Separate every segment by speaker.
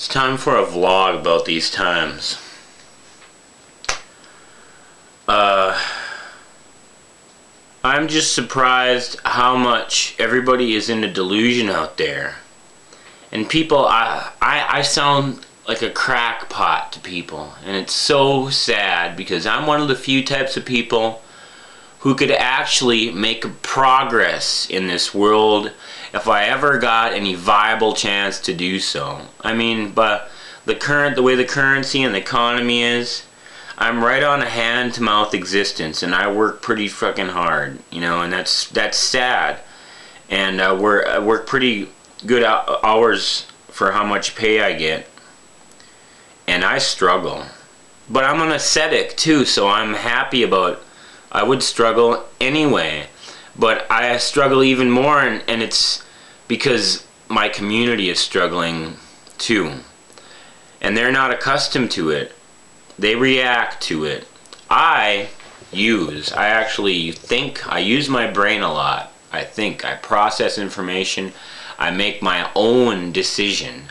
Speaker 1: It's time for a vlog about these times. I'm just surprised how much everybody is in a delusion out there. And people, I sound like a crackpot to people. And it's so sad because I'm one of the few types of people who could actually make progress in this world if I ever got any viable chance to do so. I mean, but the way the currency and the economy is, I'm right on a hand-to-mouth existence, and I work pretty fucking hard, you know, and that's sad. And I work pretty good hours for how much pay I get, and I struggle. But I'm an ascetic too, so I'm happy about. I would struggle anyway, but I struggle even more, and it's because my community is struggling too, and they're not accustomed to it. They react to it. I actually think, I use my brain a lot. I think, I process information, I make my own decision.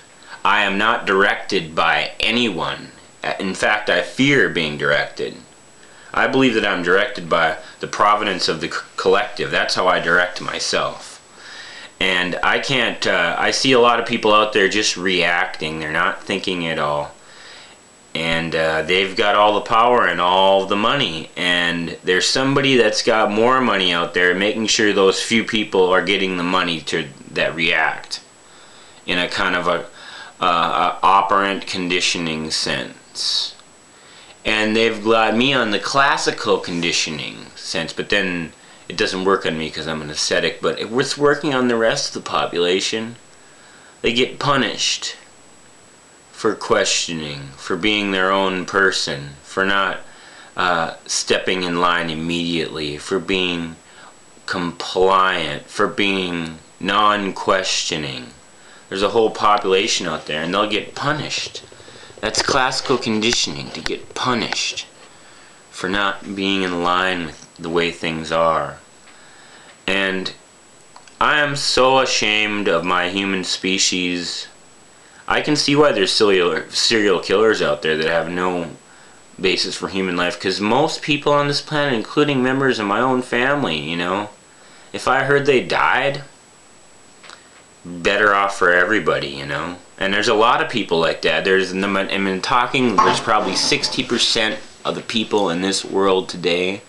Speaker 1: I am not directed by anyone. In fact, I fear being directed. I believe that I'm directed by the providence of the collective. That's how I direct myself. And I can't, I see a lot of people out there just reacting. They're not thinking at all. And they've got all the power and all the money. And there's somebody that's got more money out there making sure those few people are getting the money that react. In a kind of a operant conditioning sense. And they've got me on the classical conditioning sense, but then it doesn't work on me because I'm an ascetic, but it's working on the rest of the population. They get punished for questioning, for being their own person, for not stepping in line immediately, for being compliant, for being non-questioning. There's a whole population out there, and they'll get punished. That's classical conditioning, to get punished for not being in line with the way things are. And I am so ashamed of my human species. I can see why there's serial killers out there that have no basis for human life, because most people on this planet, including members of my own family, you know, if I heard they died, better off for everybody, you know. And there's a lot of people like that. There's probably 60% of the people in this world today,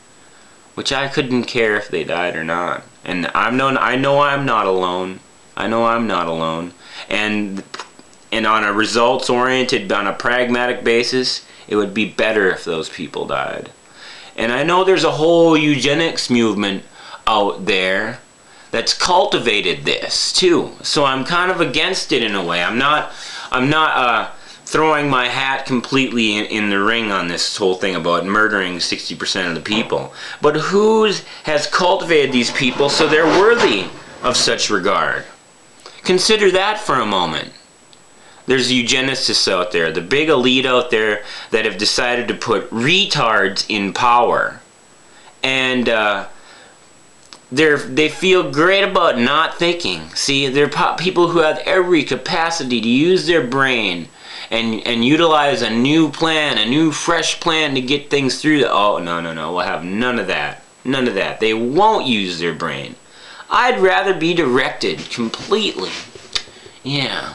Speaker 1: which I couldn't care if they died or not. And I know I'm not alone. I know I'm not alone. And on a results-oriented, on a pragmatic basis, it would be better if those people died. And I know there's a whole eugenics movement out there that's cultivated this too. So I'm kind of against it in a way. I'm not throwing my hat completely in the ring on this whole thing about murdering 60% of the people. But who has cultivated these people so they're worthy of such regard? Consider that for a moment. There's eugenicists out there, the big elite out there that have decided to put retards in power. And they feel great about not thinking. See, they're people who have every capacity to use their brain and utilize a new plan, a new fresh plan to get things through. Oh, no, we'll have none of that. None of that. They won't use their brain. I'd rather be directed completely. Yeah.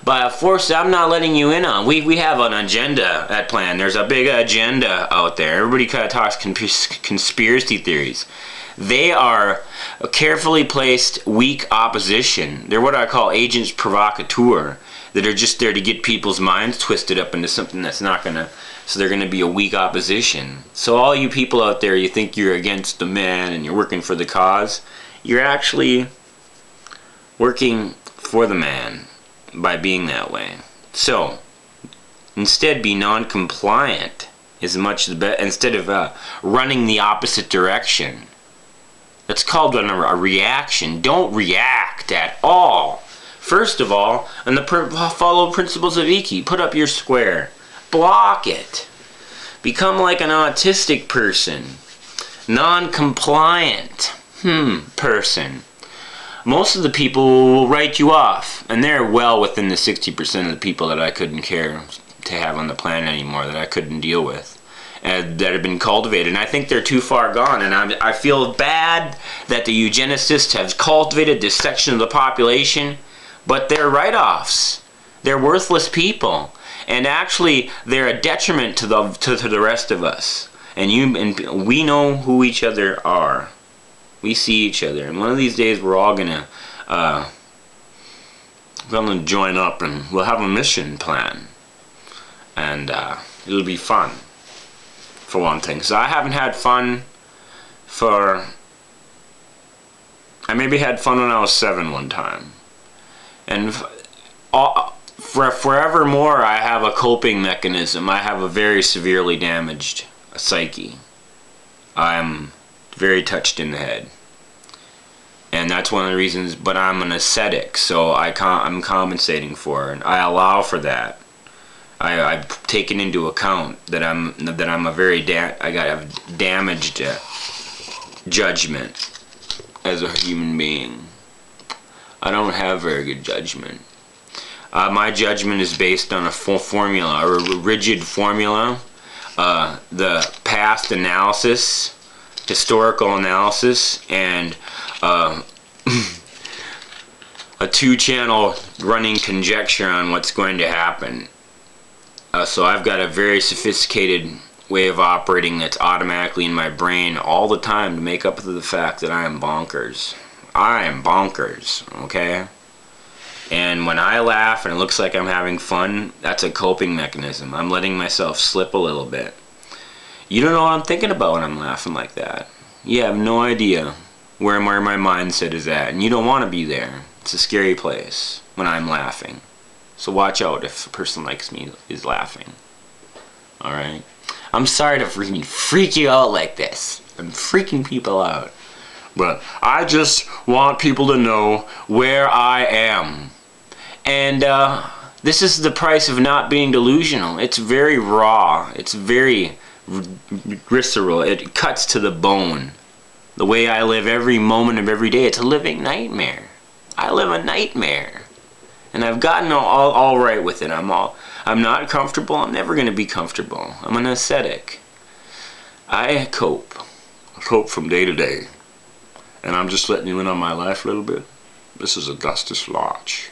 Speaker 1: By a force I'm not letting you in on. We have an agenda at plan. There's a big agenda out there. Everybody kind of talks conspiracy theories. They are a carefully placed weak opposition. They're what I call agents provocateur, that are just there to get people's minds twisted up into something that's not gonna, so they're gonna be a weak opposition. So all you people out there, you think you're against the man and you're working for the cause, you're actually working for the man by being that way. So instead, be non-compliant is much the best, instead of running the opposite direction. That's called a reaction. Don't react at all. First of all, and follow principles of Iki. Put up your square. Block it. Become like an autistic person. Non-compliant person. most of the people will write you off, and they're well within the 60% of the people that I couldn't care to have on the planet anymore, that I couldn't deal with, and that have been cultivated. And I think they're too far gone, and I feel bad that the eugenicists have cultivated this section of the population, but they're write-offs. They're worthless people, and actually they're a detriment to the rest of us. And we know who each other are. We see each other, and one of these days we're all gonna join up, and we'll have a mission plan, and it'll be fun, for one thing. So I haven't had fun I maybe had fun when I was 7 one time, and for forevermore I have a coping mechanism. I have a very severely damaged psyche. I'm very touched in the head, and that's one of the reasons. But I'm an ascetic, so I'm compensating for it. I allow for that. I've taken into account that I'm a very I got damaged judgment as a human being. I don't have very good judgment. My judgment is based on a formula, a rigid formula. The past analysis, historical analysis, and a 2-channel running conjecture on what's going to happen. So I've got a very sophisticated way of operating that's automatically in my brain all the time to make up for the fact that I am bonkers. I am bonkers, okay? And when I laugh and it looks like I'm having fun, that's a coping mechanism. I'm letting myself slip a little bit. You don't know what I'm thinking about when I'm laughing like that. You have no idea where my mindset is at, and you don't want to be there. It's a scary place when I'm laughing. So watch out if a person like me is laughing. Alright? I'm sorry to freak you out like this. I'm freaking people out. But I just want people to know where I am. And this is the price of not being delusional. It's very raw. It's very visceral. It cuts to the bone. The way I live every moment of every day, it's a living nightmare. I live a nightmare. And I've gotten all right with it. I'm not comfortable. I'm never going to be comfortable. I'm an ascetic. I cope. I cope from day to day. And I'm just letting you in on my life a little bit. This is AugustusLarch.